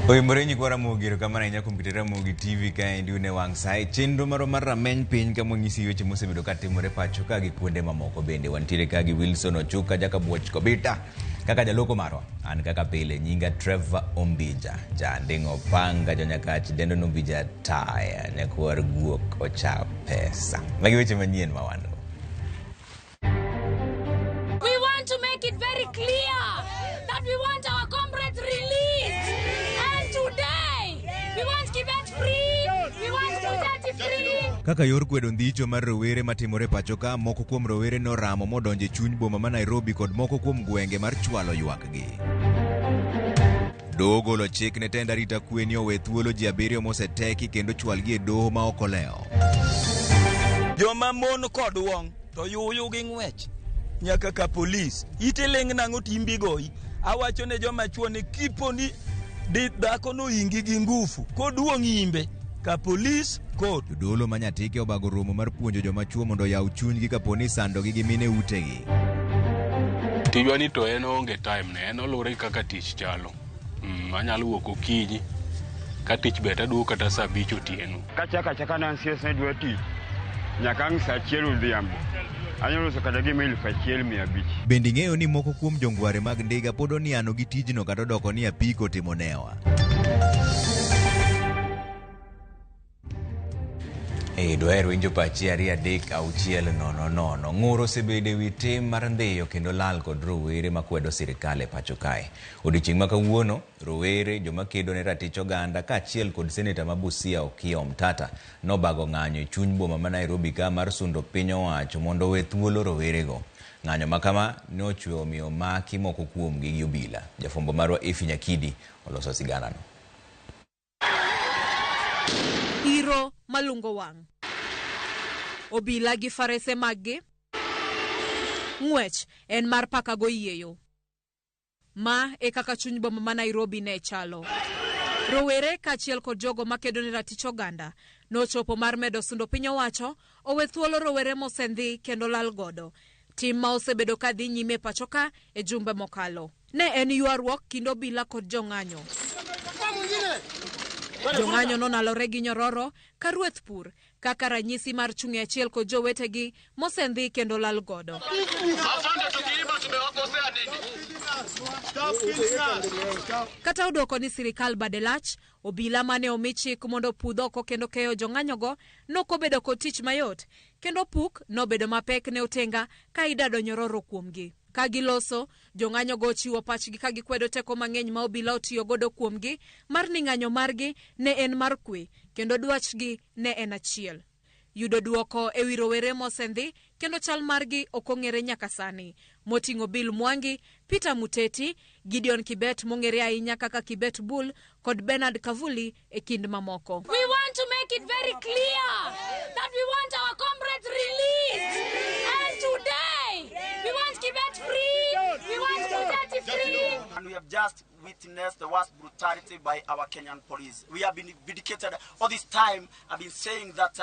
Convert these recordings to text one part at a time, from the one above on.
Oi morenyi kwara mogiro kama inya kumpitira mogi TV ka ndiune wangsai chenro maro marra meny piny kama ngisi weche mosebedo katimore pacho ka gi kuonde mamoko bende wantiere ka gi Wilson Ochuka jaka buoch kobita kaka jaloko marwa an kaka pile nyinga Trevor Ombija jandingo panga jonyakachi dendo Ombija taya nyakwar guok ocha pesa magi weche manyien mawando. We want to make it very clear that we want our comrades released. And today, we want Kibet free, we want Muteti free. Kaka yor kwedo ndicho mar rowere matimore pacho ka moko kuom rowere noramo modonje chuny boma ma Nairobi kod moko kuom gwenge mar chwalo ywakgi. Doho golo chik ne tend arita kwe ni owe thuolo ji 7 moseteki kendo chwalgi e doho ma ok oleo. Joma mon kod wong to yuyu gi ng'wech nyaka ka polis ite leng nang'o timbi goi awacho ne joma chuo ni kipo ni dhako no ingi gi ngufu koduong' imbe ka polis kod jodolo manyatike obago romo mar puonjo joma chuo mondo yaw chunygi kaponi sandogi gi mine utegi. Tijwa ni to en onge time ne en olure kaka tich chalo anyalo wuok okinyi ka tich beta duo kata saa 5 otieno kachaka nan siasa dwa tich nyaka saa 1 odhiambo anyalo sakata gi 1,500. Bende ing'eyo ni moko kuom jongware mag ndiga pod oniano gi tijno kata doko ni apiko timonewa. Dwaher winjo pachi 2-3-6-0-0 ng'uro osebede wi tim mar ndhiyo kendo lal kod rowere makwedo sirikal e pacho kae. Odiochieng' ma kawuono rowere joma kedo ne ratich oganda kaachiel kod seneta ma Busia Okiya Omtata nobago ng'anyo e chuny boma ma Nairobi ka mar sundo piny owacho mondo owe thuolo rowerego. Ng'anyo makama ne ochweyo miyo maki moko kuomgi gi obila. Jafwambo marwa Efi Nyakidi oloso siganano. Iro malungo wang'. Obila gi farese maggi. Ng'wech en mar pakago yieyo. Ma e kaka chuny boma ma Nairobi ne chalo. Rowere kaachiel kod jogo makedo ne ratich oganda nochopo mar medo sundo piny owacho owe thuolo rowere mosendhi kendo lal godo. Tim ma osebedo ka dhi nyime pacho ka e jumbe mokalo. Ne en ywaruok kind obila kod jong'anyo. Jong'anyo nonalore gi nyororo ka rueth pur kaka ranyisi mar chung'e achiel kod jowetegi mosendhi kendo lal godo. Kata odoko ni sirikal badelach, obila mane omi chik mondo pudh oko kendo keyo jong'anyogo nokobedo kod tich mayot kendo puk nobedo mapek ne otenga ka idado nyororo kuomgi. Ka giloso, jong'anyo go chiwo pachgi ka gikwedo teko mang'eny ma obila otiyo godo kuomgi mar ni ng'anyo margi ne en mar kwe kendo dwachgi ne en achiel. Yudo duoko ewi rowere mosendhi kendo chal margi okong'ere nyaka sani. Moting'o Bill Mwangi, Peter Muteti, Gideon Kibet mong'ere ahinya kaka Kibet Bull kod Bernard Kavuli e kind mamoko. We want to make it very clear that we want our comrades released. And today, we want Kibet free, we want Muteti free. And we have just witnessed the worst brutality by our Kenyan police. We have been vindicated all this time. I've been saying that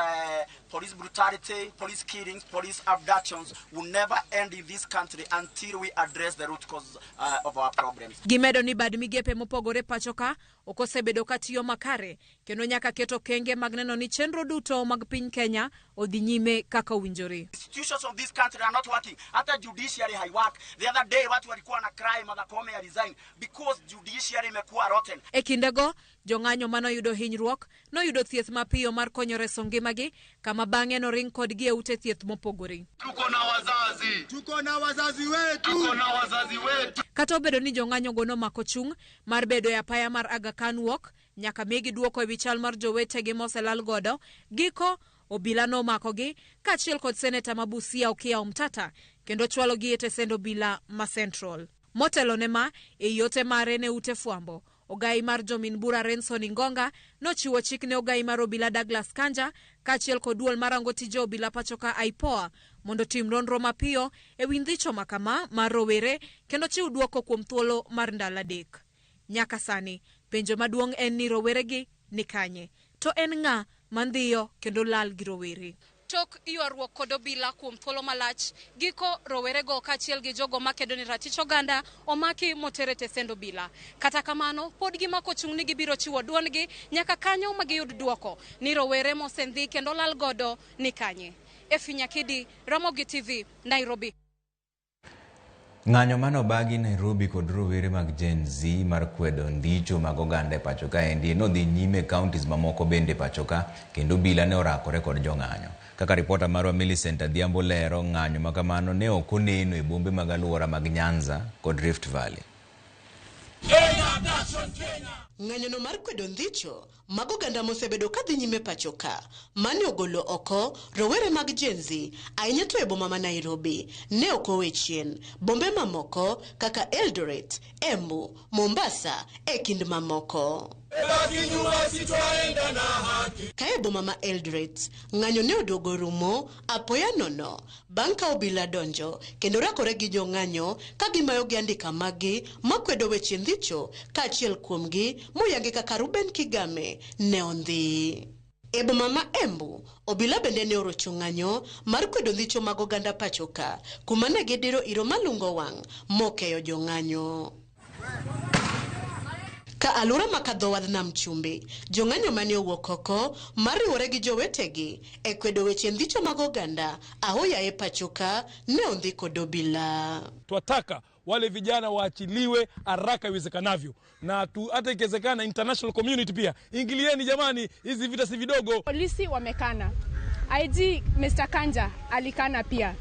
police brutality, police killings, police abductions will never end in this country until we address the root cause of our problems. Gimedo ni bad migepe mopogore pachoka okosebedo katiyo makare kendo nyaka keto kenge mag neno ni chenro duto mag piny Kenya odhi nyime kaka owinjore. Institutions of this country are not working. After judiciary high work, the other day watu walikuwa na crime Martha Koome resign because judiciary imekuwa rotten. E kindego jong'anyo manoyudo hinyruok noyudo thieth mapiyo mar konyo reso ngimagi kama bang'e noring kodgi e ute thieth mopogore. Tuko na wazazi wetu. Kata obedo ni jong'anyo go nomako chung' mar bedo e apaya mar Aga Khan Walk nyaka migi duoko ewi chal mar jowetegi moselal godo, giko obila nomakogi kaachiel kod seneta ma Busia Okiya Omtata kendo chwalogi e tesend obila ma Central. Motelo ne ma e yote mare ne ute fwambo, ogai mar jomin bura Renson Ingonga nochiwo chik ne ogai mar obila Douglas Kanja kaachiel kod duol marango tije obila pachoka IPOA mondo tim nonro mapiyo e wi ndhicho makama mar rowere kendo chiw duoko kuom thuolo mar ndalo 3. Nyaka sani, penjo maduong' en ni roweregi ni kanye. To en ng'a mandhiyo kendo lal gi rowere? tok ywaruok kod obila kuom thuolo malach. Giko rowerego kaachiel gi jogo makedo ni ratich oganda omaki motere tesend obila. Kata kamano, pod gimako chung' ni gibiro chiwo duondgi nyaka kanyo ma giyud duoko ni rowere mosendhi kendo lal godo ni kanye. Efi Nyakidi, Ramogi TV, Nairobi. Ng'anyo mano bagi Nairobi kod rowere mag Gen Z mar kwedo ndicho mag oganda e pacho ka endi nodhi nyime counties mamoko bende pacho ka kendo obila ne orakore kod jong'anyo. Kaka ripota marwa Millicent Adhiambo lero, ng'anyo makamano ne ok oneno e bombe mag alwora mag Nyanza kod Rift Valley. Ng'anyo no mar kwedo ndicho mag oganda mosebedo kadhi nyime pacho ka mane ogolo oko rowere mag Gen Z ahinya to e boma ma Nairobi ne ok owe chien bombe mamoko kaka Eldoret, Embu, Mombasa e kind mamoko. Kae boma ma Eldoret, ng'anyo ne oduogo rumo apoya nono bang' ka obila donjo kendo rakore gi jong'anyo ka gimayo gi andika magi makwedo weche ndicho kaachiel kuomgi moyangi kaka Ruben Kigame ne ondhi. E boma ma Embu, obila bende ne orocho ng'anyo mar kwedo ndicho mag oganda pacho ka kuma ne gidiro iro malungo wang' mokeyo jong'anyo. Ka alura makadho wadh nam chumbi, jong'anyo mane owuok oko mariwore gi jowetegi e kwedo weche ndicho mag oganda ahoya e pacho ka ne ondhi kod obila. Twataka wale vijana waachiliwe haraka iwezekanavyo, na hata ikiwezekana international community pia ingilieni jamani, hizi vita si vidogo. Polisi wamekana, IG Mr. Kanja alikana pia.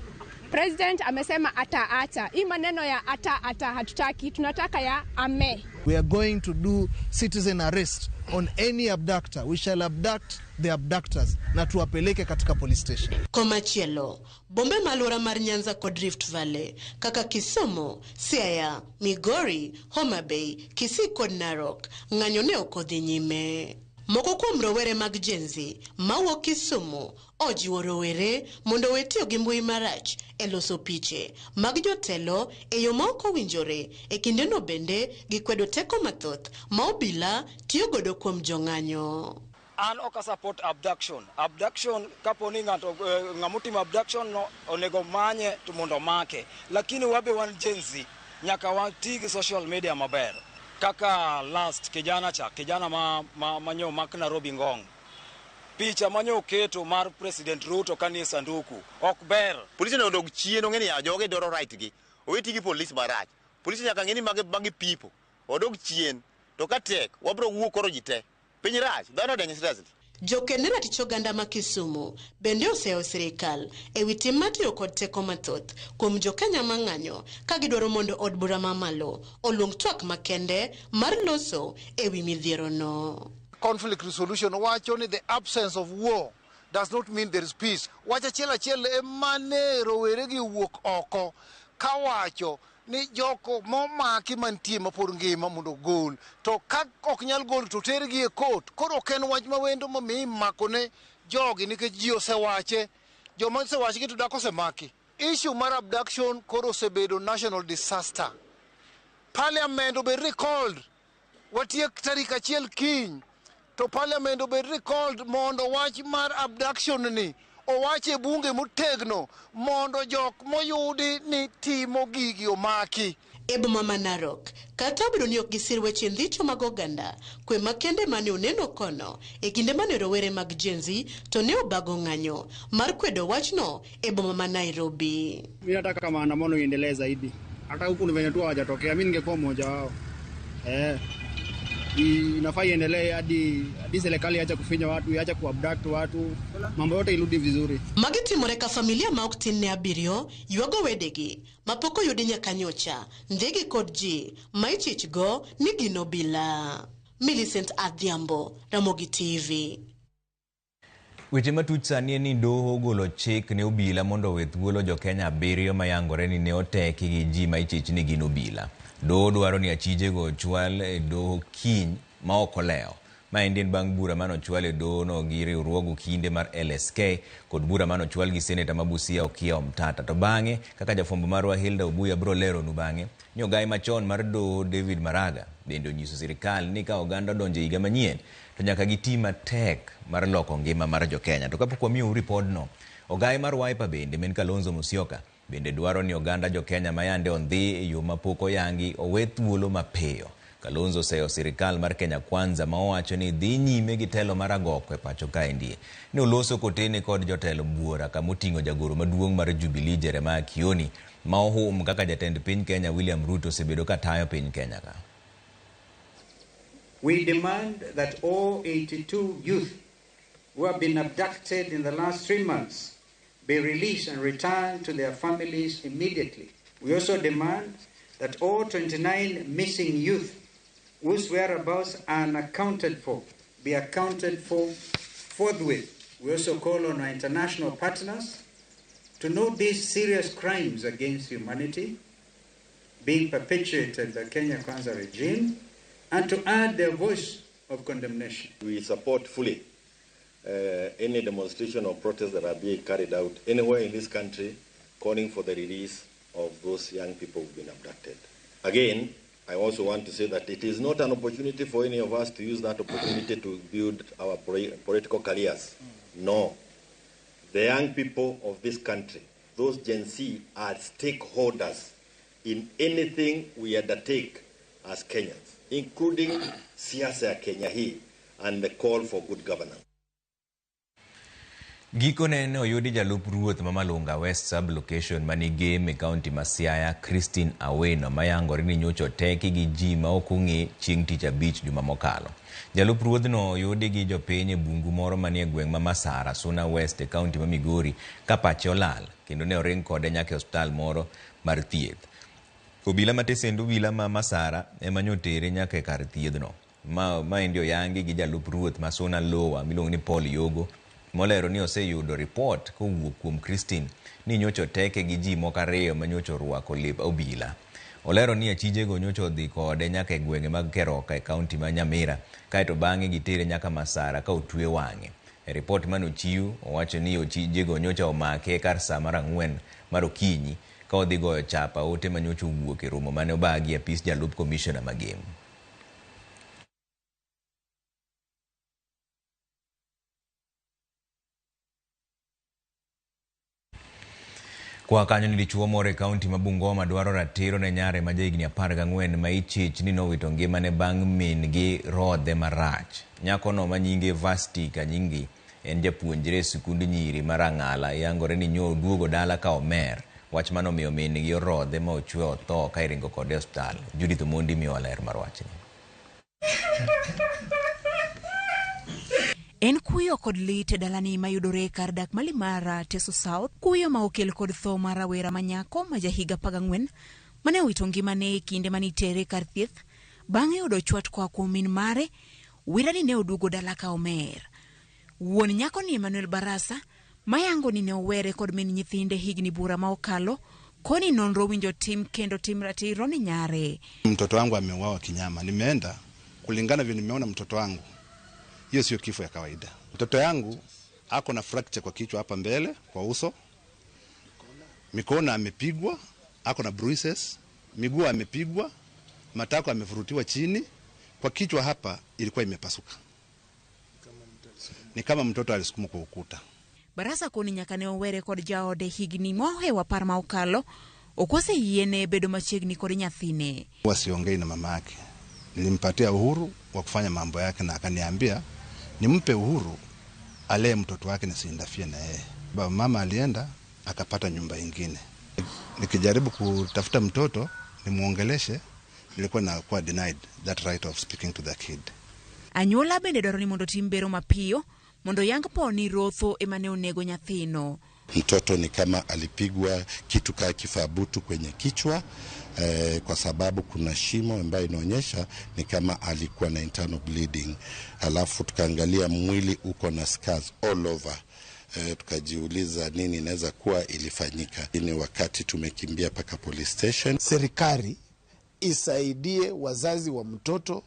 President amesema ataacha. Hii maneno ya ata hatutaki, tunataka ya ame. We are going to do citizen arrest on any abductor. We shall abduct the abductors na tuwapeleke katika police station. Komachielo, bombe malura mar Nyanza kod Rift Valley, kaka Kisumu, Siaya, Migori, Homa Bay, Kisii kod Narok, ng'anyo ne okodhi nyime. Moko kuom rowere mag Gen Z mawuok Kisumu ojiwo rowere mondo wetiyo gi mbui marach e loso piche mag jotelo e yo ma ok owinjore e kindeno bende gikwedo teko mathoth ma obila tiyo godo kuom jong'anyo. An ok support abduction. Abduction kaponi ng'amutimo abduction no onego manye to mondo make. Lakini wabe wan Gen Z nyaka wati gi social media maber. Kaka last kijana manyo mak Nairobi Ngong. Picha manyo keto mar President Ruto kanie sanduku ok ber. Polisi ne odog chien ong'eni ya joge doro right gi. Oweti gi police marach. Polisi nyaka ng'eni magi people. Odog chien to ka tek wabro wuok koro jite. Piny rach, dhano denye seriously. Jokende ratich oganda ma Kisumu bende oseo sirikal e wi tim matiyo kod teko mathoth kuom jokenya mang'anyo ka gidwaro mondo od bura mamalo oluong twak makende mar loso e wi midhiero no. Conflict resolution wacho ni the absence of war does not mean there is peace. Wacha achiel emane rowere gi wuok oko ka wacho ni joko momaki mantie mapor ngima mondo gol to ka ok nyal gol to tergi e court. Koro ken wach mawendo mami makone jogi nikech ji osewache, joma osewache gi to dak osemaki. Issue mar abduction koro osebedo national disaster. Parliament obed recalled, watiek tarik 1 kiny to parliament obed recalled mondo wach mar abduction ni owache bunge motegno mondo jok moyudi ni timo gigi omaki. E boma ma Narok, kata obedo ni ok gisir weche ndicho mag oganda, kwe makende mane oneno kono e kinde mane rowere mag Gen Z to ne obago ng'anyo mar kwedo wachno e boma ma Nairobi. Mimi nataka kama maandamano iendelee zaidi. Hata huku ni venye tu hawajatokea, mimi ningekuwa mmoja wao. Inafaa iendelee hadi serikali iache kufinya watu, iache kuabduct watu, mambo yote irudi vizuri. Magitimore ka familia ma ok tin ne abiriyo yuago wedegi mapoko yudi nyaka nyocha ndege kod ji ma ichichgo ni gin obila. Millicent Adhiambo, Ramogi TV. Weche matuch sani ni doho ogolo chik ne obila mondo we thuolo jo Kenya 7 mayangore ni ne oteki gi ji ma ichich ni gin obila. Doho dwaro ni achije go chwal e doho kiny ma ok oleo. Ma endin bang' bura mano chwal e doho no gi riwruogu kinde mar LSK kod bura mano chwal gi seneta ma Busia Okiya Omtata. To bang'e kaka jafwambo marwa Hilda Obuya bro lero nu bang'e ni ogai machon mar doho David Maraga bende onyiso sirikal ni ka oganda donjo higa manyien to nyaka giti matek mar loko ngima mar jo Kenya. To kapok wamiyo report no, Ogai mar Wiper bende men Kalonzo Musyoka bende dwaro ni oganda jo Kenya mayande ondhi e yo mapoko yangi owe thuolo mapiyo. Kalonzo seyo sirikal mar Kenya Kwanza ma owacho ni dhi nyime gi telo mar agoko e pacho kaendi. Ne oloso kotene kod jotelo buora kama oting'o jagoro maduong' mar Jubilee Jeremiah Kioni ma ohum kaka jatend piny Kenya William Ruto osebedo ka tayo piny Kenya ka. We demand that all 82 youth who have been abducted in the last 3 months be released and returned to their families immediately. We also demand that all 29 missing youth whose whereabouts are unaccounted for be accounted for forthwith. We also call on our international partners to note these serious crimes against humanity being perpetuated by Kenya Kwanza regime and to add their voice of condemnation. We support fully any demonstration or protest that are being carried out anywhere in this country calling for the release of those young people who've been abducted. Again, I also want to say that it is not an opportunity for any of us to use that opportunity to build our political careers. No. The young people of this country, those Gen Z, are stakeholders in anything we undertake as Kenyans, including siasa ya Kenya hii and the call for good governance. Giko nene oyudi jalup ruoth Mamalunga West Sub-Location manigeme County Masiaya Christine Aweno mayangore ni nyocho teki gi ji ma okung'e chieng' tich abich juma mokalo. Jalup ruoth no oyudi gi jopiny e bungu moro manie gweng' ma Masara, Suna West e County ma Migori ka pache olal kendo ne oring kode nyaka hospital moro mar thieth. Obila matesendo obila ma Masara ema nyotere nyaka e kar thiedhno. Ma endio yangi gi jalup ruoth ma Suna Lowa miluongo ni Paul Yogo. Molero ni oseyudo report kowuok kuom Christine ni nyocho teke gi ji moko ariyo ma nyocho rwako lep obila. Olero ni achijego nyocho odhi kode nyaka e gwenge mag Keroka e kaunti ma Nyamira kaeto bang'e gitere nyaka Masara ka otwe wang'e. E report manochiw owacho ni achijego nyocho omake kar saa mar 4 mar okinyi ka odhi goyo chapa ote ma nyocho wuok e romo mane obagi apis jalup commissioner magem. Kwa kanyo ni dichuo moro e kaunti ma Bungoma dwaro ratiro ne nyare ma jahigni 14 ma ichich ni nowito ngimane bang' min gi rodhe marach. Nyako no ma nyinge Vasti Kanyingi en japuonjre e sikund nyiri mar Ang'ala yangore ni nyo duogo dala ka omer. Wach mano miyo min gi rodhe ma ochwe otho ka iringo kode hospital. Judith Omondi miyo ler mar wachni. En kuyo kod lit e dalani mayudore kar dak Malimara, Teso South, kuyo ma okel kod tho mar rawera manyako ma jahiga 14 mane owito ngimane e kinde manitere kar thieth bang'e yudo chwat koa kuom min mare wirani ne oduogo dala ka omer. Wuon nyako ni Emmanuel Barasa mayango ni ne owere kod min nyithinde higni bura ma okalo koni nonro winjo tim kendo tim ratiro ni nyare. Mtoto wangu ameuawa kinyama. Nimeenda kulingana vile nimeona mtoto wangu. Hiyo sio kifo ya kawaida. Mtoto yangu ako na fracture kwa kichwa hapa mbele, kwa uso. Mikono amepigwa, ako na bruises, miguu amepigwa, matako amevurutiwa chini, kwa kichwa hapa ilikuwa imepasuka. Ni kama mtoto alisukumwa kwa ukuta. Barasa koni nyaka ne owere kod jaode higni mohewa par ma okalo, okose yiene bedo machiegni kod nyathine. Wasiongei na mama yake. Nilimpatia uhuru wa kufanya mambo yake na akaniambia nimpe uhuru alee mtoto wake nisiindafie na yeye. Baba mama alienda akapata nyumba ingine. Nikijaribu kutafuta mtoto nimuongeleshe, nilikuwa nakuwa denied that right of speaking to the kid. Anyola bende dwaro ni mondo timbero mapiyo mondo yang po ni rotho emane onego nyathino. Mtoto ni kama alipigwa kitu ka kifabutu kwenye kichwa kwa sababu kuna shimo ambayo inaonyesha ni kama alikuwa na internal bleeding. Alafu tukaangalia mwili uko na scars all over. Tukajiuliza nini inaweza kuwa ilifanyika. Ni wakati tumekimbia paka police station. Serikali isaidie wazazi wa mtoto,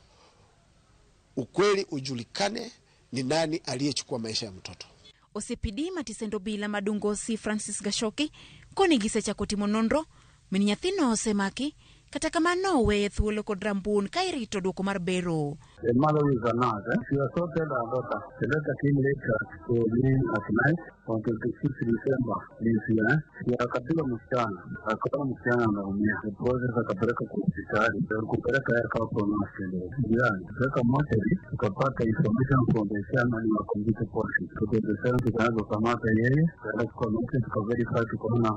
ukweli ujulikane ni nani aliyechukua maisha ya mtoto. Osepidi matisendo bila madungosi Francis Gashoki koni gise cha kotimo nonro min nyathino osemaki kata kamano weye thuolo kod rambun ka irito duoko mar bero. The mother is a nurse. She assaulted her daughter. The letter came later to me at night on 26 December this year. She akapigwa msichana. Akaona msichana anaumia. The process akapeleka kwa hospitali. Kupeleka yeye kwa pronounce. Jirani. Sasa mochari tukapata information from the chairman wa committee policy. Tukapeleka tukaanza kukamata yeye. Kwa committee tukaverify tukaona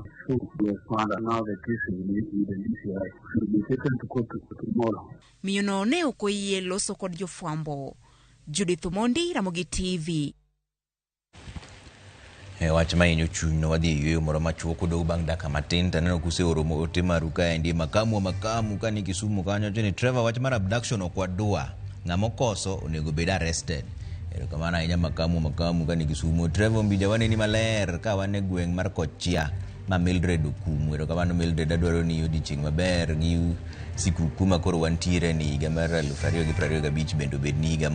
yes mother now the case is in the DCI. Should be taken to court tomorrow. Miono ne okoyie loso kod jofwambo. Judith Mondi, Ramogi TV. Wach ma inyo chuny no wadhi yweyo moro machuok do bang' daka matin taneno kuse oromo ote maruka endi makamu kani Kisumu kanyo ni Trevor wach mar abduction okwadua ng'amo koso onego bed arrested. Erokamano ahinya makamu kani Kisumu. Trevor mbija waneni maler ka wane gweng' mar Kochia ma Mildred okumu. Erokamano Mildred adwaro ni odiochieng' maber gi siku kuma koro wantiere ni higa mar 2025 bendo bed ni higa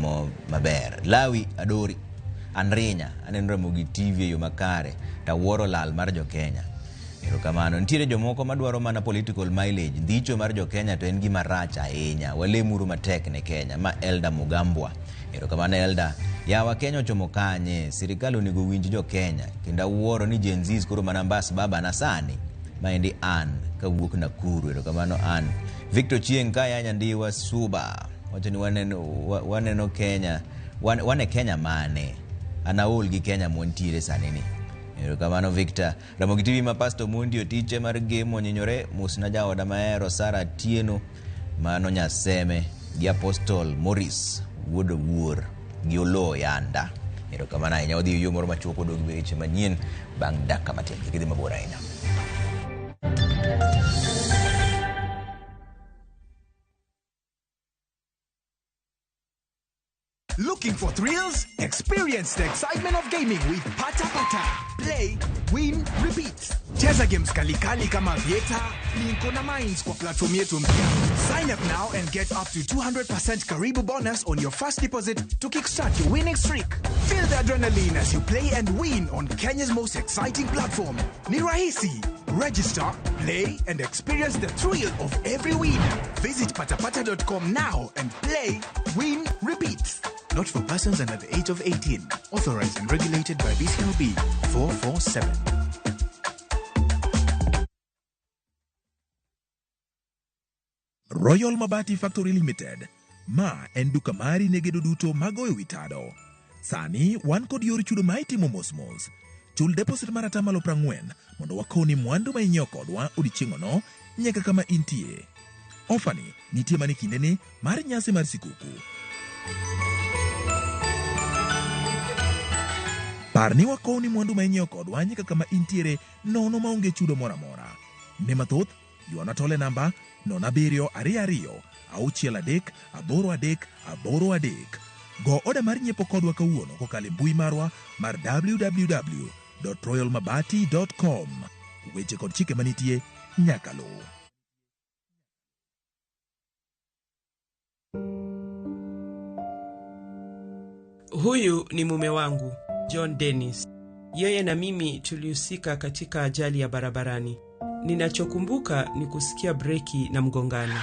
maber. Lawi Adori Anrinya aneno Ramogi TV yo makare ta wuoro lal mar jo Kenya. Erokamano ntiere jomoko madwaro mana political mileage. Ndicho mar jo Kenya to en gima rach ahinya. Walemuru matek ne Kenya ma Elda Mugambwa. Erokamano Elda yawa Kenya ochomo kanye sirikal onego winj jo Kenya kenda wuoro ni Gen Z koro mana mbas baba na sani maendi an kawuok Nakuru. Erokamano an Victor Chieng kaya nyandiwa Suba wacho ni waneno Kenya wane Kenya mane anaol gi Kenya montiere sani ni. Erokamano Victor. Ramogi TV ma Pastor Mundi otiche mar gemo nyinyore musna jaoda maero Sara Tieno mano Nyaseme gi Apostol Morris wuod wuor gi Olo Yanda. Erokamano ahinya wadhi yo moro machuok odog weche manyien bang' daka matin kidhi mabor ahinya. Looking for thrills? Experience the excitement of gaming with Pata Pata. Play, win, repeat. Cheza games kali kama Vieta, Linko na Mines kwa platform yetu mpya. Sign up now and get up to 200% Karibu bonus on your first deposit to kickstart your winning streak. Feel the adrenaline as you play and win on Kenya's most exciting platform. Ni rahisi. Register, play, and experience the thrill of every win. Visit patapata.com now and play, win, repeat. Not for persons under the age of 18. Authorized and regulated by BCLB 447. Royal Mabati Factory Limited. Ma en duka mari ne gedo duto magoyo witado. Sani wan kod yor chudo ma itimo mos. Chul deposit mar atamalo 40 mondo wakoni mwandu ma inyiewo kodwa odiechieng'no nyaka kama intie. Ofani nitie mani kindeni mar nyasi mar sikuku. Parni wakoni mwandu ma inyiewo kodwa nyaka kama intiere nono maonge chudo mora mora. Ne mathoth yuana tole namba 0722638383. Go oda mar nyiepo kodwa kawuono kokale mbui marwa mar www.royalmabati.com. Weche kod chike manitie nyaka luw. Huyu ni mume wangu John Dennis. Yeye na mimi tulihusika katika ajali ya barabarani. Ninachokumbuka ni kusikia breki na mgongano.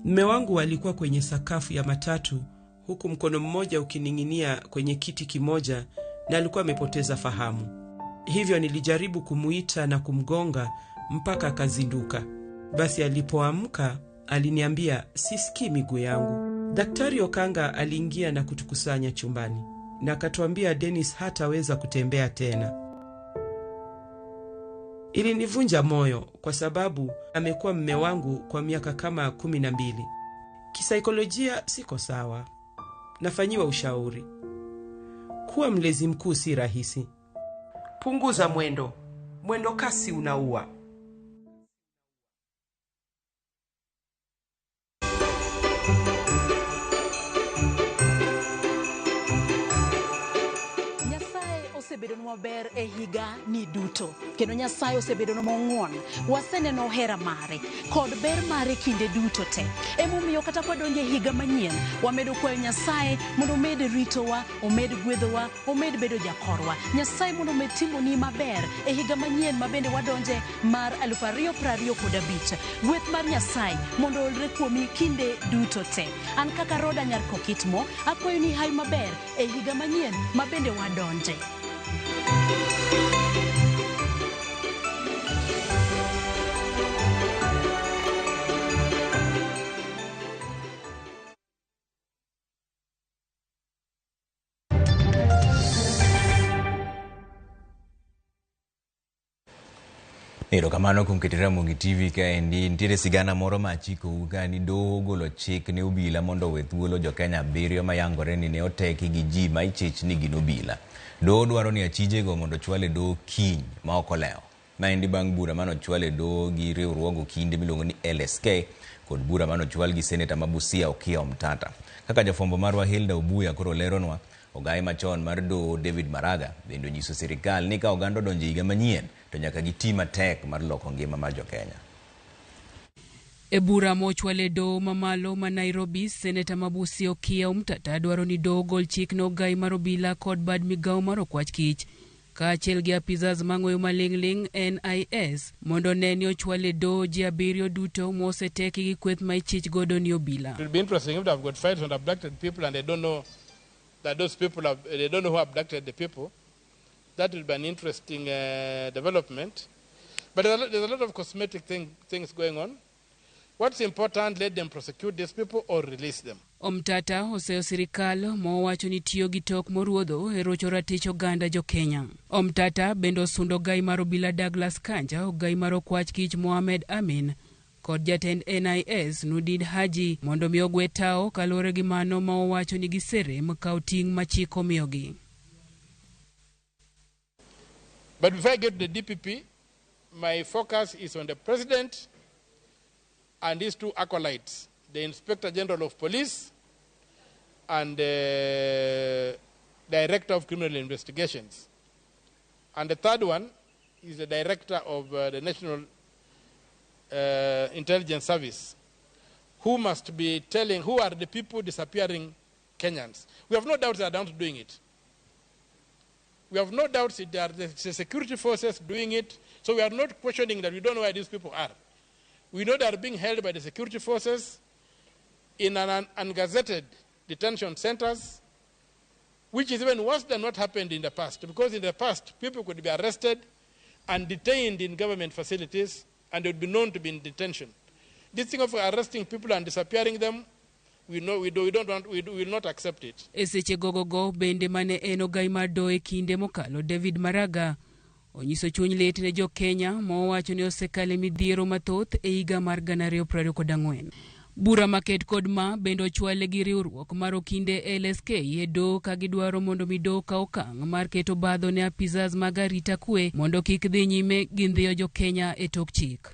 Mume wangu alikuwa kwenye sakafu ya matatu huku mkono mmoja ukining'inia kwenye kiti kimoja na alikuwa amepoteza fahamu. Hivyo nilijaribu kumuita na kumgonga mpaka akazinduka. Basi alipoamka aliniambia sisikii miguu yangu. Daktari Okanga aliingia na kutukusanya chumbani na akatuambia Dennis hataweza kutembea tena. Ilinivunja moyo kwa sababu amekuwa mume wangu kwa miaka kama 12. Kisaikolojia siko sawa. Nafanyiwa ushauri. Kuwa mlezi mkuu si rahisi. Punguza mwendo. Mwendo kasi unaua. Nyasaye osebedo nwa maber e higa ni duto. Kendo Nyasaye osebedo mong'won. Waseneno hera mare kod ber mare kinde duto te. Emomiyo kata kwadonjo e higa manyien, wamedo kwayo Nyasaye mondo omed ritowa, omed gwedhowa, omed bedo jakorwa. Nyasaye mondo omed timoni maber e higa manyien mabende wadonje mar 2025. Gweth mar Nyasaye mondo olre kuomi kinde duto te. An kaka Roda Nyar Kokitmo akwayo ni hai maber e higa manyien mabende wadonje. Erokamano kuom keto Ramogi TV kaendi. Nitiere sigana moro machiko ka ni doho ogolo chik ne obila mondo owe thuolo jo-Kenya 7 mayangore ni ne oteki gi ji ma ichich ni gin obila. Doho dwaro ni achijego mondo chwale doho kiny ma ok olewo. Maendi bang' bura manochwale doho gi riwruogo kinde miluongo ni LSK kod bura manochwal gi seneta ma Busia Okiya Omtata. Kaka jafwambo marwa Hilda Obuya koro leronwa, ogai machon mar doho David Maraga bende onyiso sirikal ni ka oganda odonjo higa manyien to nyaka giti matek mar loko ngima mar jo-Kenya. E bura mochwale doho mamalo ma Nairobi, seneta ma Busia Okiya Omtata dwaro ni doho gol chik no ogai mar obila kod bad migawo mar okwach kich kaachiel gi apizas mang'weyo maling'ling NIS mondo ne ni ochwale doho ji 7 duto moseteki gi kweth ma ichich godo ni obila. It will be interesting if they have got fights on abducted people and they don't know that those people they don't know who abducted the people. That will be an interesting development. But there's a lot of cosmetic things going on. What's important, let them prosecute these people or release them. Omtata oseo sirikal mowacho ni tiyo gi tok moruodho e rocho ratich oganda jo-Kenya. Omtata bendo osundo gai mar obila Douglas Kanja, ogai mar okwach kich Mohamed Amin kod jatend NIS Nudin Haji mondo mi ogwe tao kaluwore gi mano ma owacho ni giserem kawo ting' ma chik omiyogi. But before I get to the DPP, my focus is on the president and his 2 acolytes, the Inspector General of Police and the Director of Criminal Investigations. And the 3rd one is the Director of the National Intelligence Service, who must be telling who are the people disappearing Kenyans. We have no doubts they are down to doing it. We have no doubts that they are the security forces doing it, so we are not questioning that we don't know where these people are. We know they are being held by the security forces in an ungazetted detention centers, which is even worse than what happened in the past, because in the past, people could be arrested and detained in government facilities, and they would be known to be in detention. This thing of arresting people and disappearing them, we will not accept it. Eseche gogogo bende mane en ogai mar doho e kinde mokalo David Maraga onyiso chuny lit ne jo-Kenya mowacho ni osekale midhiero mathoth e higa mar 2024. Bura maket kod ma bende ochwale gi riwruok mar okinde LSK e doho ka gidwaro mondo mi doho ka okang' mar keto badho ne apizas mag arita kwe mondo kik dhi nyime gi ndhiyo jo-Kenya e tok chik.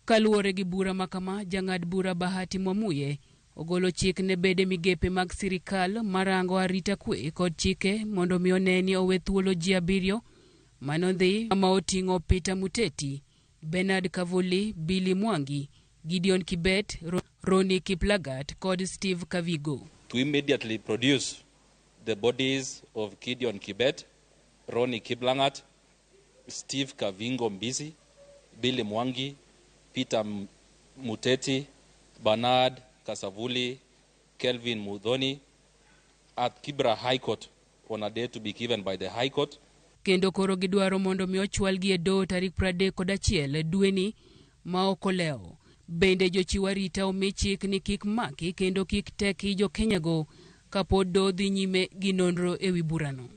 Kaluwore gi bura makama, jang'ad bura Bahati Mwamuye ogolo chik ne bede migepe mag sirikal marango arita kwe kod chike mondo mi oneni owe thuolo ji 7 manodhi ma oting'o Peter Muteti, Bernard Kavuli, Billy Mwangi, Gideon Kibet, Ronnie Kiplagat kod Steve Kavigo. To immediately produce the bodies of Gideon Kibet, Ronnie Kiblangat, Steve Kavingo Mbisi, Billy Mwangi, Peter Muteti, Bernard Kasavuli, Kelvin Mudhoni at Kibra High Court on a day to be given by the High Court. Kendo koro gidwaro mondo mi ochwal gi e doho tarik 31 dweni ma ok olewo. Bende jochiw arita omi chik ni kik maki kendo kik teki jo-Kenya go kapod doho dhi nyime gi nonro e wi burano.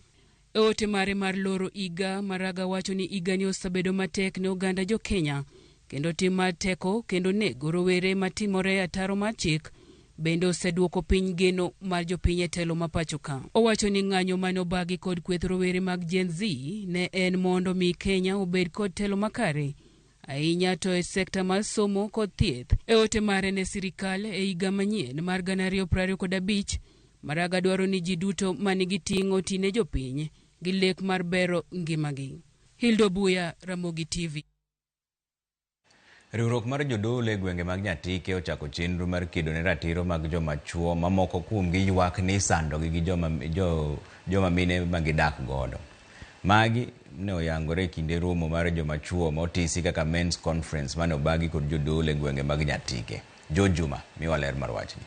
E ote mare mar loro iga, Maraga wacho ni iga ni osebedo matek ne oganda jo-Kenya kendo tim mar teko kendo nego rowere matimore ataro mar chik bende oseduoko piny geno mar jopiny e telo ma pacho ka. Owacho ni ng'anyo mane obagi kod kweth rowere mag Gen Z ne en mondo mi Kenya obed kod telo makare ahinya to e sekta mar somo kod thieth. E ote mare ne sirikal e higa manyien mar 2025, Maraga dwaro ni ji duto manigi ting' otine jopiny gi lek mar bero ngimagi. Hildo Buya, Ramogi TV. Riwruok mar jodolo e gwenge mag Nyatike ochako chenro mar kedo ne ratiro mag joma chuo mamoko kuomgi ywak ni sandogi gi joma mine ma gidak godo. Magi ne oyangore kinde romo mar joma chuo motisi kaka Men's Conference mane obagi kod jodolo e gwenge mag Nyatike. Jojuma miwa ler mar wachni.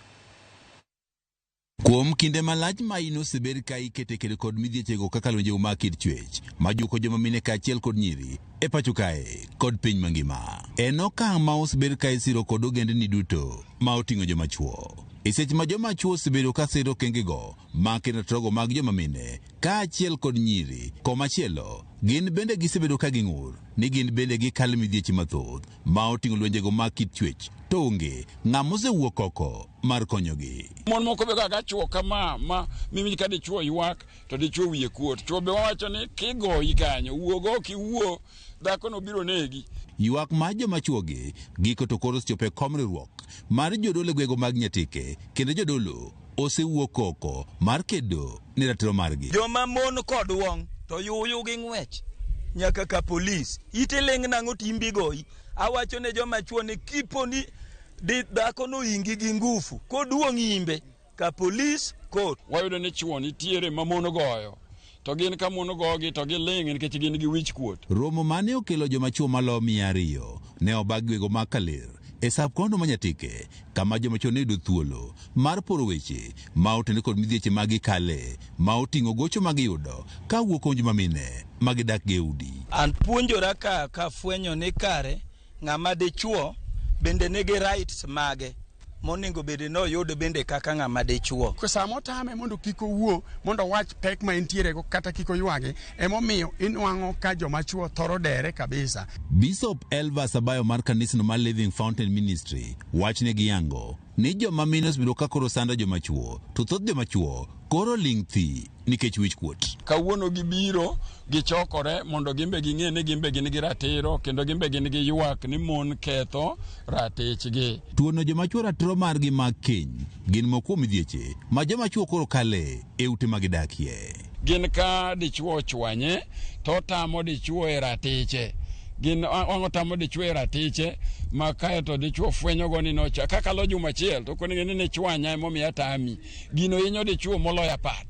Kuom kinde malach maino osebed ka ikete kedo kod midhiechego kaka lwenje mag kit chwech majuko joma mine kaachiel kod nyiri e pacho kae kod piny mangima. En okang' ma osebed ka isiro kod ogendni duto ma oting'o joma chuo. E seche ma joma chuo osebedo ka siro kengego ma kendo trogo mag joma mine kaachiel kod nyiri, komachielo gin bende gisebedo ka ging'ur ni gin bende gikalo midhieche mathoth ma oting'o lwenjego mag kit chwech to onge ng'ama osewuok oko mar konyogi. Mon moko be kaka chuo kama ma mimi ka dichuo ywak to dichuo wiye kuot. Chuo be wacho ni kigoyi kanyo wuogo kiwuo dhako no biro negi. Ywak ma joma chuogi giko to koro chope kom riwruok mar jodolo gwego mag Nyatike kendo jodolo osewuok oko mar kedo ne ratiro margi. Joma mon kod wong to yuyu gi ng'wech nyaka ka polis ite leng nang'o timbi goyi. Awacho ne joma chuo ni kiponi dhako no ingi gi ngufu koduong' imbe ka polis kot. Wayudo ni chuo nitiere ma mon goyo to gin ka mon gogi to giling nikech gin gi wich kuot. Romo mane okelo joma chuo malo 200 ne obag gwego mag Kalir e sab kondo ma Nyatike kama joma chuo ne yudo thuolo mar poro weche ma otende kod midhieche mag kale ma oting'o gocho mag yudo ka wuok kuom joma mine ma gidak gi udi. An puonjora ka fwenyo ni kare ng'ama dichuo bende nigi rights mage moningo bende no yudo bende kaka ng'ama dichuo. Samo tame mondo kiko wuo mondo wach pek ma entiere go kata kiko ywage emomiyo inwang'o ka joma chuo thoro dere kabisa. Bishop Elvas Abayo mar kanisno mar Living Fountain Ministry wachne gi yango ni joma mine osebiro ka koro sando joma chuo to thoth joma chuo koro ling' thi nikech wich kuot. Kawuono gibiro gichokore mondo gimbe ging'e ni gimbe gin gi ratiro kendo gimbe gin gi ywak ni mon ketho ratichgi. Tuono joma chuo ratiro margi mag keny gin moko midhieche ma joma chuo koro kale e ute magidakie. Gin ka dichuo chwanye to tamo dichuo e ratiche. Gin wang'o tamo dichuo e ratiche ma kae to dichuo fwenyo go ni nocha kaka lo juma chiel to koni ni ne chwanya emomiya tami. Gino hinyo dichuo moloya pat.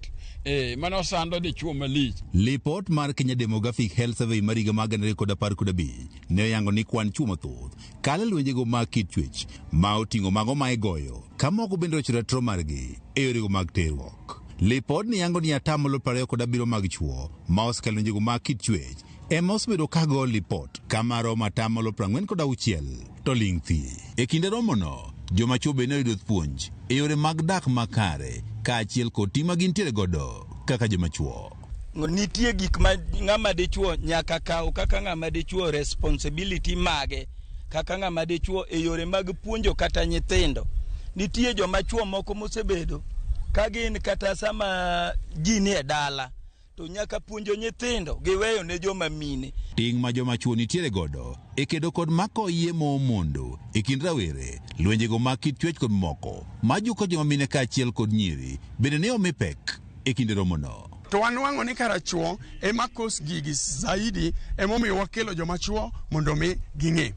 Mano sando dichuo malich. Lipot mar Kenya Demographic Health Survey mar higa mag 2015 ne oyango ni kwan chuo mathoth kale lwenjego mag kit chwech ma oting'o mago ma igoyo ka moko bende rocho ratiro margi e yorego mag terruok. Lipot ni yango ni atamalo 27 mag chuo ma osekalo lwenjego mag kit chwech ema osebedo ka go lipot kama romo atamalo 46 to ling' thi. E kinde romono joma chuo bende oyudo puonj e yore mag dak makare kaachiel kod tim ma gintiere godo kaka joma chuo. Nitie gik ma ng'ama dichuo nyaka kaw kaka ng'ama dichuo responsibility mage kaka ng'ama dichuo e yore mag puonjo kata nyithindo. Nitie joma chuo moko mosebedo ka gin kata sama ji ni e dala to nyaka puonjo nyithindo giweyo ne joma mine. Ting' ma joma chuo nitiere godo e kedo kod mako yie mondo e kind rawere lwenjego mag kit chwech kod moko majuko joma mine kaachiel kod nyiri bende ne omi pek e kinde romono. To wanwang'o ni kara chuo ema kos gigi zaidi emomiyo wakelo joma chuo mondo mi ging'e.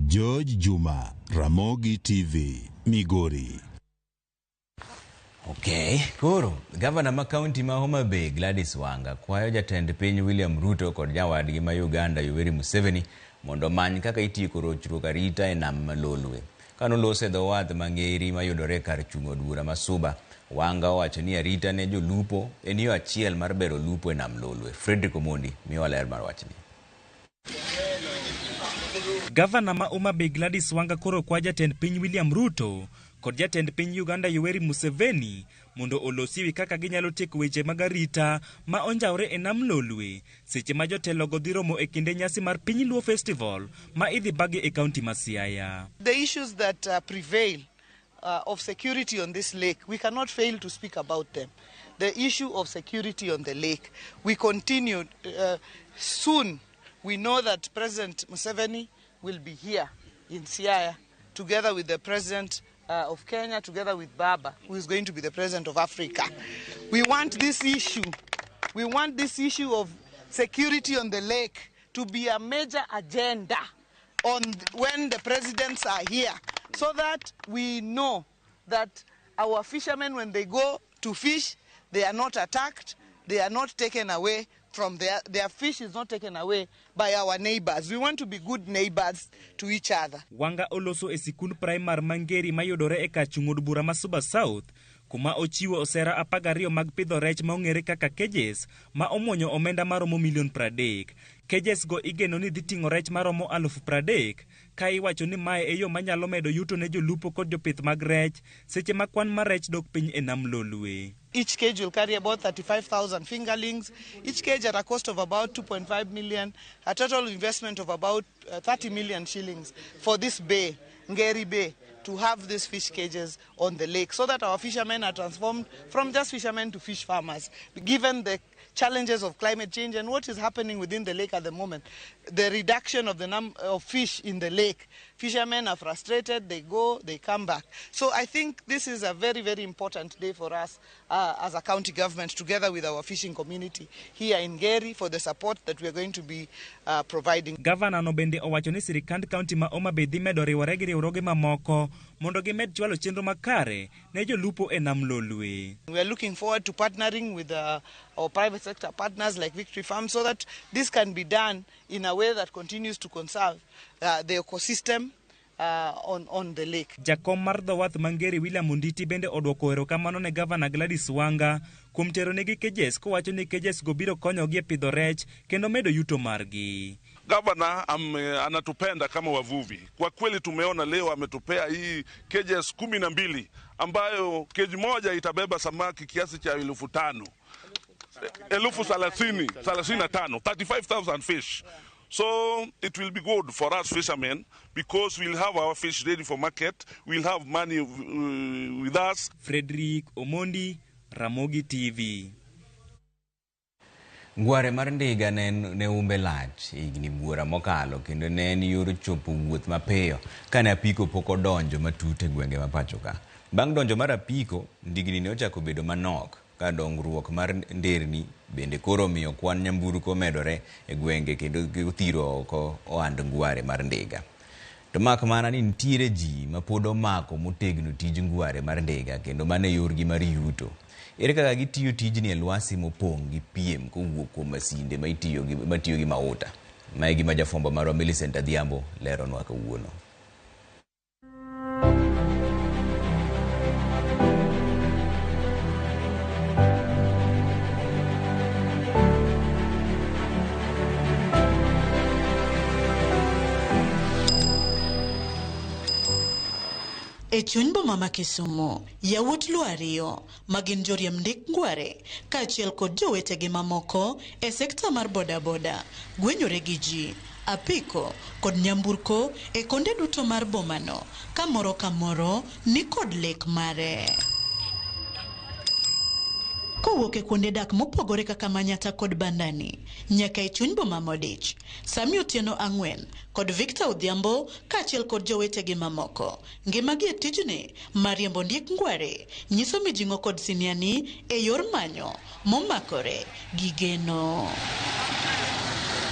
George Juma, Ramogi TV, Migori. Okay, koro gavana ma kaunti ma Homa Bay Gladys Wanga kwayo jatend piny William Ruto kod jawadgi ma Uganda Yoweri Museveni mondo many kaka itieko rochruok arita e nam malolwe. Kanolose dho wath mang'eri mayudore kar chung'o od bura ma Suba, Wanga owacho ni arita ne jolupo en yo achiel mar bero lupo e nam lolwe. Fredrick Omondi miwa ler mar wachni. Gavana ma Homa Bay Gladys Wanga koro kwa jatend piny William Ruto kod jatend piny Uganda Yoweri Museveni mondo olosi kaka ginyalo tieko weche mag arita ma onjawre e nam lolwe seche ma jotelo go dhi romo e kinde nyasi mar Piny Luo Festival ma idhi bagi e kaunti ma Siaya. The issues that prevail of security on this lake, we cannot fail to speak about them. The issue of security on the lake, we continue soon. We know that President Museveni will be here in Siaya together with the President of Kenya, together with Baba, who is going to be the President of Africa. We want this issue We want this issue of security on the lake to be a major agenda when the presidents are here, so that we know that our fishermen, when they go to fish, they are not attacked, they are not taken away from their fish is not taken away by our neighbors. We want to be good neighbors to each other. Wanga oloso e sikund primar Mangeri mayudore e kachung'ud bura ma Suba South, kuma ochiwo osera 12 mag pidho rech maong'ere kaka cages ma omuonyo omenda maromo $30,000,000. Cages go igeno ni dhi ting'o rech maromo 30,000, ka iwacho ni mae e yo manyalo medo yuto ne jolupo kod jopith mag rech seche ma kwan mar rech dok piny e nam Lolwe. Each cage will carry about 35,000 fingerlings, each cage at a cost of about 2.5 million, a total investment of about 30 million shillings for this bay, Ngeri Bay, to have these fish cages on the lake, so that our fishermen are transformed from just fishermen to fish farmers. Given the challenges of climate change and what is happening within the lake at the moment, the reduction of the number of fish in the lake, fishermen are frustrated, they go, they come back. So I think this is a very, very important day for us as a county government, together with our fishing community here in Ngeri, for the support that we are going to be providing. Governor no bende owacho ni sirikand county ma Homa Bay dhi medo riwore gi riwruoge mamoko mondo gimed chwalo chenro makare ne jolupo e nam Lolwe. We are looking forward to partnering with our private sector partners like Victory Farm, so that this can be done in a way that continues to conserve the ecosystem on the lake. Jakom mar dhowath Mangeri William Munditi bende odwoko erokamano ne Governor Gladys Wanga kuom tero negi cages, kowacho ni cages go biro konyogi e pidho rech kendo medo yuto margi. Gavana anatupenda kama wavuvi. Kwa kweli tumeona leo ametupea hii cages 12 ambayo cage moja itabeba samaki kiasi cha 5,000. 35,000 fish. So it will be good for us fishermen, because we'll have our fish ready for market, we'll have money with us. Frederick Omondi, Ramogi TV. Ngware mar ndiga ne umbe lach higni buora mokalo, kendo ne en yor chopo wuoth mapiyo kane apiko pok odonjo matut e gwenge ma pacho ka. Bang' donjo mar apiko, ndigni ne ochako bedo manok, ka dongruok mar nderni bende koro miyo kwan nyamburko medore e gwenge kendo othiro oko ohand ngware mar ndiga. To mak mana ni nitiere ji ma pod omako motegno tij ngware mar ndiga, kendo mane yorgi mar yuto. Ere kaka gitiyo tijni e lwasi mopong' gi piem kowuok kuom masinde matiyo gi mauta. Mae gima jafwambo marwa Millicent Adhiambo leronwa kawuono. E chuny boma ma Kisumu, yawuot Luo ariyo ma gin joriemb ndik ngware kaachiel kod jowetegi mamoko e sekta mar bodaboda gwenyore gi ji, apiko kod nyamburko e konde duto mar bomano, ka moro ni kod lek mare. Kowuok e kuonde dak mopogore kaka Manyata kod Bandani nyaka e chuny boma modich, Sami Otieno Ang'wen kod Victor Odhiambo kaachiel kod jowetegi mamoko ngimagi e tijni mar riembo ndik ngware nyiso mijing'o kod siniani e yor manyo momakore gi geno.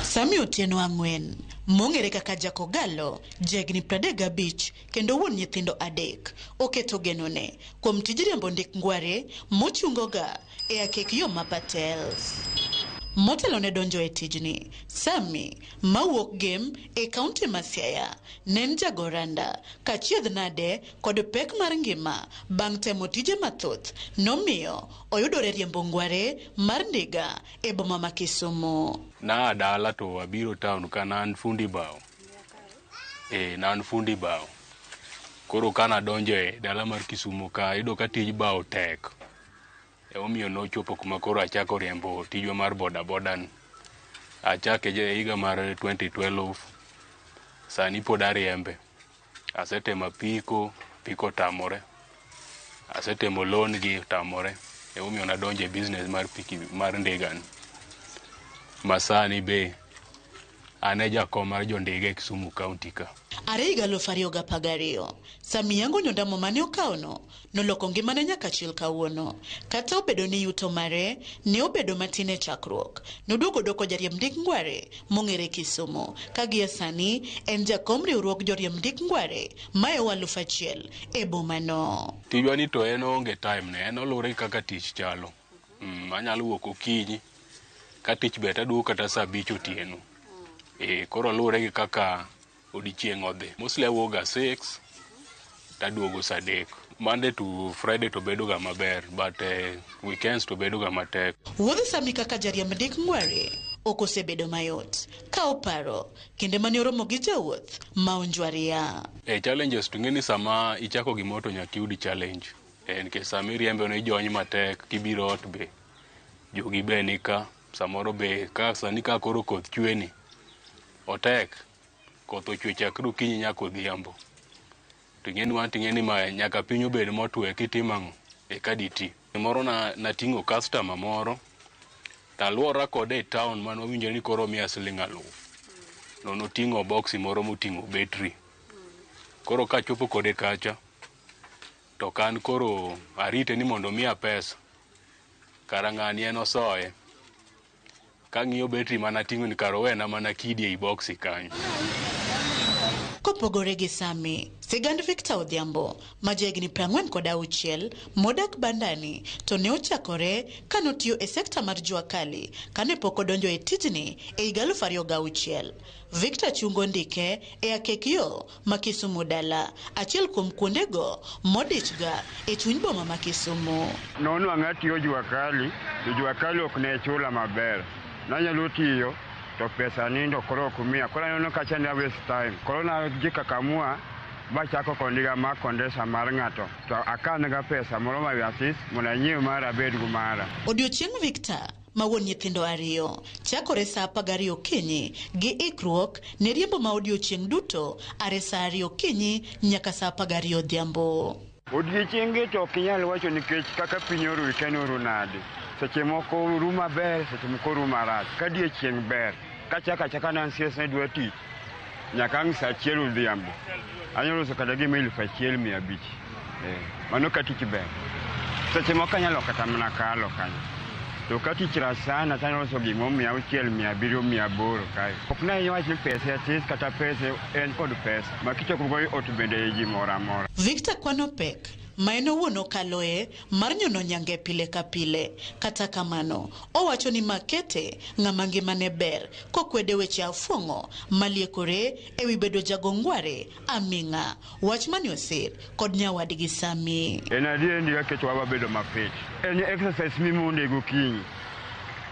Sami Otieno Ang'wen mong'ere kaka Jakogalo, jegni 35 kendo wuon nyithindo 3, oketo genone kuom tij riembo ndik ngware mochungoga e akek yo ma Patels. Motelo ne donjo e tijni, Sami mawuok Gem e kaunti ma Siaya ne en jagoranda ka chiedh nade kod pek mar ngima bang' temo tije mathoth nomiyo oyudore riembo ngware mar ndiga e boma ma Kisumu. Na dala to abiro town kana an fundi bao. Nan fundi bao. Koro kana donjo e dala mar Kisumu ka ido ka tij bao tek. Omiyo no chopo kuma koro achako riembo tijwa mar boda bodan. Achake je higa mar 2012. Sani pod ariembe. Asetemo piko tamore. Asetemo loan gi tamore. Omiyo nadonjo e business mar ndigan. Masani be ane jakom mar jondege Kisumu County ka. Areiga 2012, Samiyango nyondamo mane okawno noloko ngimane nyaka chiel kawuono. Kata obedo ni yuto mare ne obedo matin e chakruok, noduogo doko jariemb ndik ngware mong'ere Kisumu, ka gie sani en jakom riwruok joriemb ndik ngware mae 1000 e bomano. Tijwa ni to en onge time ne, en olure kaka tich chalo. Anyalo wuok okinyi ka tich beta duo kata saa 5 otieno. Koro lure gi kaka odichieng' odhi. Mostly awuoga 6 taduogo saa 3. Monday to Friday to bedo ga maber, but weekends to bedo ga matek. Wuodh Sami kaka jariemb ndik ngware ok osebedo mayot, ka oparo kinde mane oromo gi jawuoth ma onjwaria. Challenges to ng'eni sama ichako gimoto nyaka yudi challenge. Nikech sama iriembe ne jony matek, kibiro ot be jogi be nika, samoro be ka sani ka koro koth chweni otek, koth ochwe chakre okinyi nyaka odhiambo. Ting'eni ma nyaka piny obed motwe kitimo ang'o eka diti. Moro nating'o customer moro taluora kode e town man wawinjo ni koro miya siling 1000. Noting'o boxi moro moting'o battery. Koro kachopo kode kacha to kan koro arite ni mondo miya pesa, kara ng'ani en osoye. Kang'iyo battery mana ting'o ni karo wena mana kidi ei boxi kanyo. Kopogore gi Sami, sigand Victor Odhiambo, ma jahigni 46 modak Bandani, to ne ochakore kanotiyo e sekta mar jua kali kane pok odonjo e tijni e higa 2006. Victor chungo ndike e Akekio ma Kisumu dala, achiel kuom kuondego modichga e chuny boma ma Kisumu. Nono ang'atiyo jua kali ok ne chula maber. Nanyalo tiyo to pesa nindo koro kumia. Kora nono kacha ni waste time. Koro na jika kamua bachako kondiga ma kondesa mar ng'ato. To akanaga pesa moro ma yasis mona nyiew mara bedgu mara. Odiochieng' Victor ma wuon nyithindo 2 chakore saa 12 okinyi gi ikruok ne riembo ma odiochieng' duto are saa 2 okinyi nyaka saa 12 odhiambo. Odiochienge to ok inyal wacho nikech kaka piny oru kene oru nade. Seche moko ru maber, seche moko ru marach. Ka odiochieng' ber, kachaka nan siesa dwa tich nyaka ang' saa 1 odhiambo. Anyalo loso kata gima 1500. Mano ka tich ber. Seche moko anyalo kata mana kalo kanyo. To ka tich rach sana tanyalo loso gima 600, 700, 800 kae. Ok na iwacho pesa atis kata pesa en kod pesa. Makichoko go ot bende ji moro amora. Victor kwano pek ma en owuon okaloe mar nyono nyange pile ka pile. Kata kamano, owacho ni makete ng'ama ngimane ber kokwede weche afuong'o maliekore ewi bedo jago ngware aming'a. Wach mane osir kod nyawadgi Sami. En adier ndiga kecho waba bedo mapit. En exercise mimonde gokinyi.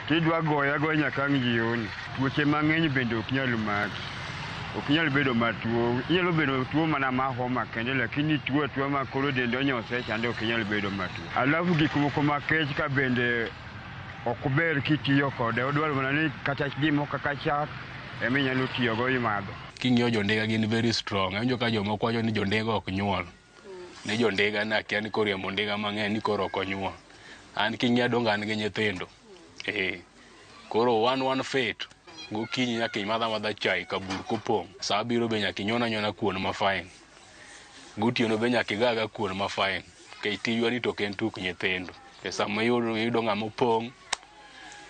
Kidwa goya nyaka ang' jioni. Weche mang'eny bende ok nyal maki. Ok nyal bedo matuo. Inyalo bedo tuo mana ma homa kende, lakini tuo ma koro dende onyose chande ok nyal bedo matuo. Alafu gik moko makech ka bende ok ber kitiyo kode. Odwaro mana ni kata gimo kaka chak ema inyalo tiyo go imadho. King'iyo jondega gin very strong. Awinjo ka jomoko wacho ni jondega ok nyuol. Ne jondega na kia ni koriembo ndega mang'eny ni koro ok onyuol. An king'iyo donga an gi nyithindo. Koro one fate. Gokinyi nyaka imadha chai kabur kopong'. Saa biro be nyaka inyona kuon mafain. Gotieno be nyaka igaga kuon mafain. Kech tijwa ni to ken tuk nyithindo. Sama yudo ng'ama opong',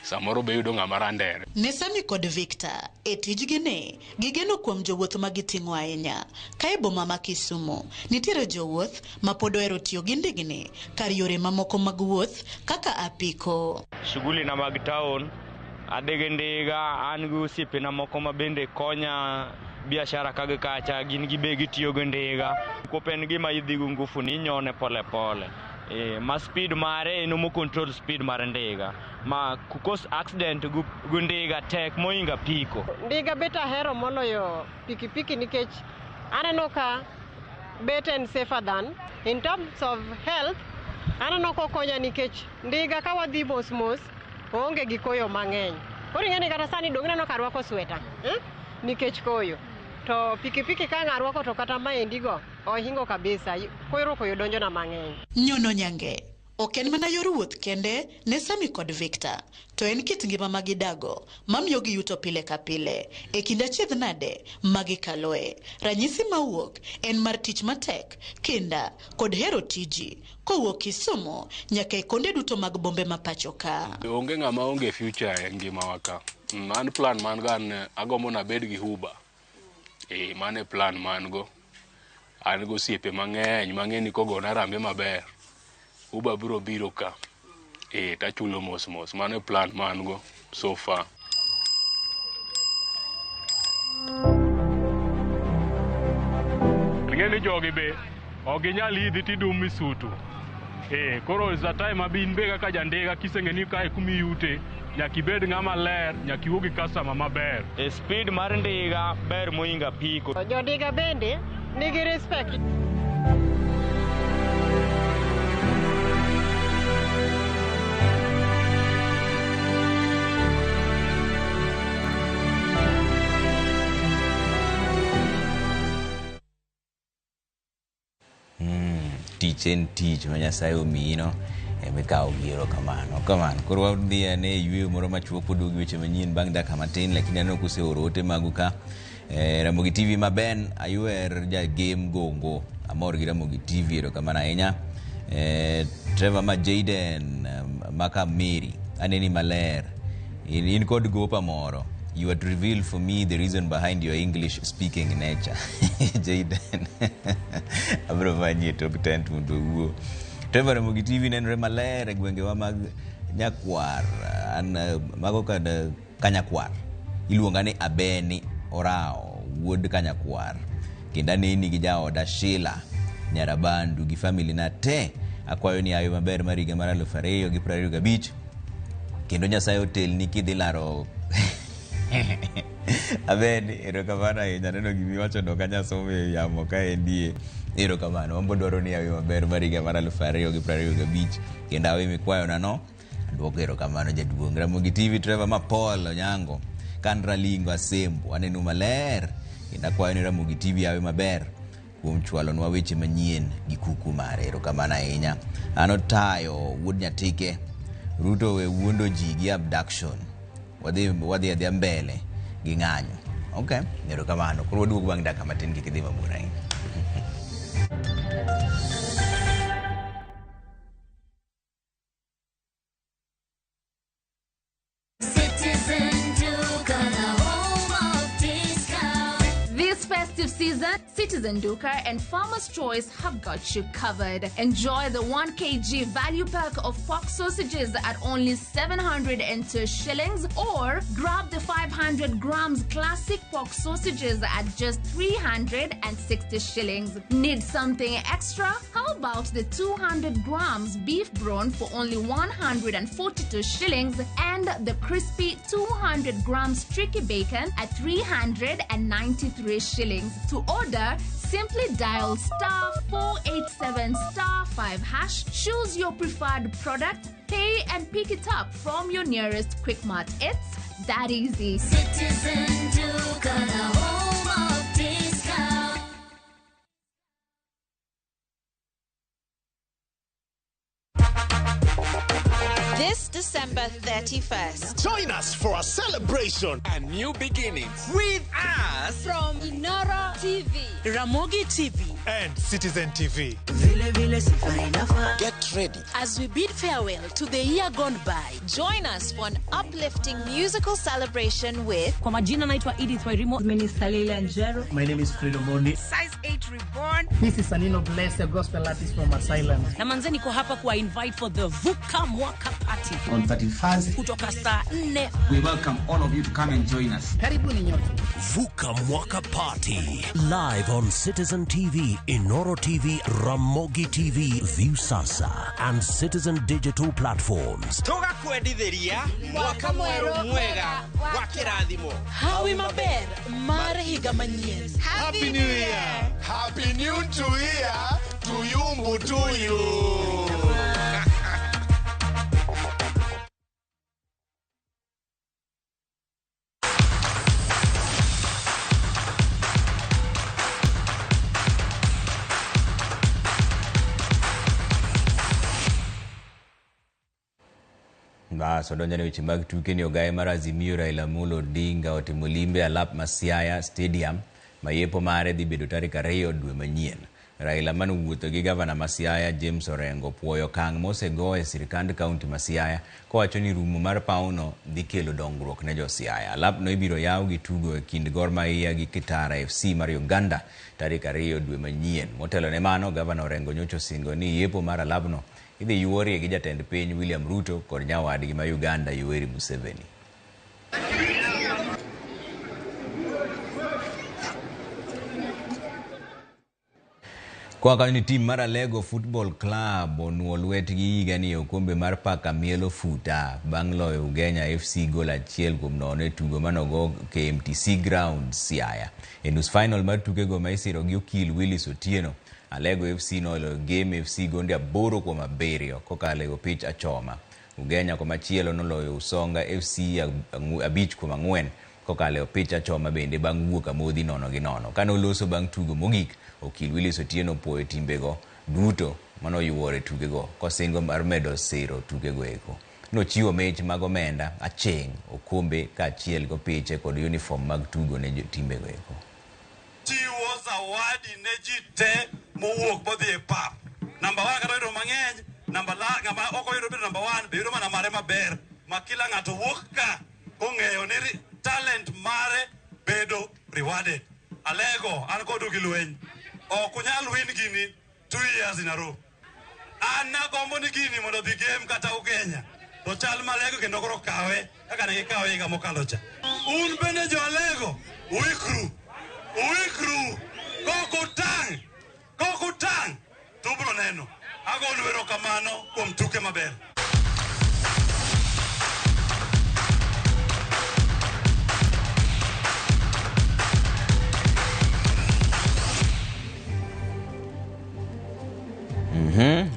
samoro be yudo ng'ama randere. Ne Sami kod Victor e tijgi ne gigeno kuom jowuoth ma giting'o ahinya. Ka e boma ma Kisumu nitiere jowuoth ma pod ohero tiyo gi ndigni kar yore mamoko mag wuoth kaka apiko. Shughuli na mag town adege ndiga, an gi osiepena moko ma bende konya biashara kage kacha, gin gibe gitiyo gi ndiga. Kopen gima idhi gi ngufu ni nyone pole pole. Ma speed mare enomo control speed mar ndiga. Ma kukos accident gu ndiga tek moinga piko. Ndiga beta hero moloyo pikipiki nikech aneno ka better and safer than in terms of health. Aneno kokonya nikech ndiga ka wadhi mos onge gi koyo mang'eny. Koro ing'eni kata sani dong' neno ka rwako sweta nikech koyo. To pikipiki ka ng'arwako to kata maendi go ohingo kabisa. Koyo donjo na mang'eny. Nyono nyange Ok en mana yor wuoth kende ne Sami kod Victor, to en kit ngima magidago mamiyo gi yuto pile ka pile e kind achiedh nade magikaloe. Ranyisi mawuok en mar tich matek, kinda kod hero tiji kowuok Kisumu nyaka e konde duto mag bombe ma pacho ka. Onge ng'ama onge future e ngima waka. Man plan man gan agombo na bed gi Uber. Mane plan man go. An go siepe mang'eny kogo na rambe maber. Uber biro ka. Tachulo mos. Mane plan man go so far. Ng'eni jogi be oginyal idhi tidum misutu. Koro is the time abin be kaka jandega kiseng'eni kae kumi yute. Nyaki bed ng'ama ler, nyaki wuogi customer maber. Speed mar ndiga ber moinga piko. Jodiga bende nigi respect. Tich en tich ma Nyasaye omino emikawo giero kamano. Koro wadhi ane yweyo moro machuok pod gi weche manyien bang' dakika matin, lakini aneno kuseoro ote magu ka. Ramogi TV maben aywer ja game gongo amor gi Ramogi TV erokamano ahinya. Trevor ma Jaden maka Mary aneni maler in kod gopa moro. You had revealed for me the reason behind your English speaking nature. Jaden. Abro manyi top 10 mundo uo. Trevor Ramogi TV nenre maler e gwengewa mag Nyakwar. Mago kad Kanyakwar. Iluonga ni Abeni Orao wuod Kanyakwar. Kenda neni gi jaoda Sheila Nyarabandu gi family na te. Akwayo ni ayo maber mariga mar 2025. Kendo Nyasaye hotel ni kidhi laro Abeni erokamano ahinya, neno gimi wacho no kanya some yamo ka endie. Erokamano wambo dwaro ni ayo maber mariga mar 2025 kendo awe mikwayo na no duoko erokamano jaduong'. Ramogi TV Trevor ma Paul Onyango Kandra Lingo Asembo anenu maler kendo akwayo ni Ramogi TV awe maber kuom chwalonwa weche manyien gi kuku mare. Erokamano ahinya. Ano tayo wuod Nyatike Ruto we wuondo ji gi abduction. Wadhi adhi mbele gi ng'anyo. Okay, erokamano. Koro waduogo bang' dakika matin kidhi mabor ahinya. Season, Citizen Duka and Farmer's Choice have got you covered. Enjoy the 1 kg value pack of pork sausages at only 702 shillings, or grab the 500 grams classic pork sausages at just 360 shillings. Need something extra? How about the 200 grams beef brawn for only 142 shillings and the crispy 200 grams tricky bacon at 393 shillings. To order, simply dial *487*5#, choose your preferred product, pay and pick it up from your nearest Quickmart. It's that easy. Citizen Duka, the home of discount. This December 31st. Join us for a celebration and new beginnings with us From Inoro TV, Ramogi TV, and Citizen TV. Get ready as we bid farewell to the year gone by. Join us for an uplifting musical celebration with Kwa majina naitwa Edith Wairimo. Mimi ni Salila Njero. My name is Fredo Mondi. Size 8 Reborn. This is Sanino Bless, a gospel artist from Asylum. Na manze niko hapa kuwa invite for the Vuka Mwaka Party. On 31st. Kutoka saa 4. We welcome all of you to come and join us. Karibuni nyote. Vuka Mwaka Party. Live on Citizen TV, Inoro TV, Ramogi TV, Viusasa, and Citizen Digital platforms. Toga kuendithiria mwaka mweru mwega wa kirathimo. Hawi maber mar higa manyien. Happy New Year. Happy New Year to you, to you. Baso donjane weche mag tuke ni ogaye mar Azimio Raila Amolo Odinga otimo limbe alap Masiaya Stadium mayepo mare dhi bedo tarik 2 dwe manyien. Raila manowuotho gi gavana Masiaya James Orengo puoyo kang' mosego e sirkand kaunti Masiaya kowacho ni rumo mar pauno dhi kelo dongruok ne jo Siaya. Alapno ibiro yaw gi tugo e kind Gor Mahia gi Kitara FC mar Uganda tarik 2 dwe manyien. Motelo ne mano, gavana Orengo nyocho singo ni yepo mar alapno idhi yuorie gi jatend piny William Ruto kod nyawadgi ma Uganda Yoweri Museveni. Kwa ni tim mar Alego Football Club onuo lwetgi higa ni okombe mar paka mielo futa bang' loyo Ugenya FC gol 1-0 e tugo manogo KMTC Ground Siaya. E nus final mar tukego ma isiro gi okil Willis Otieno, Alego FC noloyo Game FC gonde 8-7 kokalo e opich achoma. Ugenya komachielo noloyo Usonga FC 5-4 kokalo e opich achoma bende bang' wuok amodhi 0-0. Kanoloso bang' tugo mogik, okil Willis Otieno puoyo timbego duto manoyuore tugego kosingo mar medo siro tugego eko. Nochiwo mich mag omenda aching' okombe kaachiel go piche kod uniform mag tugo ne timbego eko. Chiwo zawadi ne ji te mowuok bodhi e pap. Namba 1 kata yudo mang'eny, ng'ama ok oyudo bedo namba 1 be yudo mana mare maber ma kila ng'ato wuok ka kong'eyo ni talent mare bedo rewarded. Alego an kod ogilweny ok unyal win gini 2 years in a row. An nagombo ni gini mondo dhi game kata Ugenya to chal malego kendo koro kawe kaka ne gikawe higa mokalo cha. Un bende jo Alego uikru kokutang tubro neno. Agonu erokamano kuom tuke maber.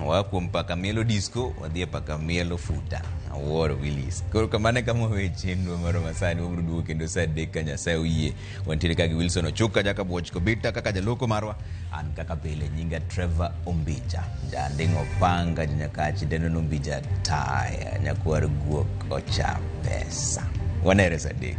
Wakuom paka mielo disco wadhi paka mielo futa. Awuoro Willis. Koro kamane kama weche nwa maro masani wabro duo kendo saa 3 ka Nyasaye oyie. Wantiere kagi Wilson Ochuka jaka buoch kobita kaka jaloko marwa. An kaka pile nyinga Trevor Ombija. Janding'o panga nyakachi deno Ombija taya nyakwar guok ocha pesa. Wanere saa 3.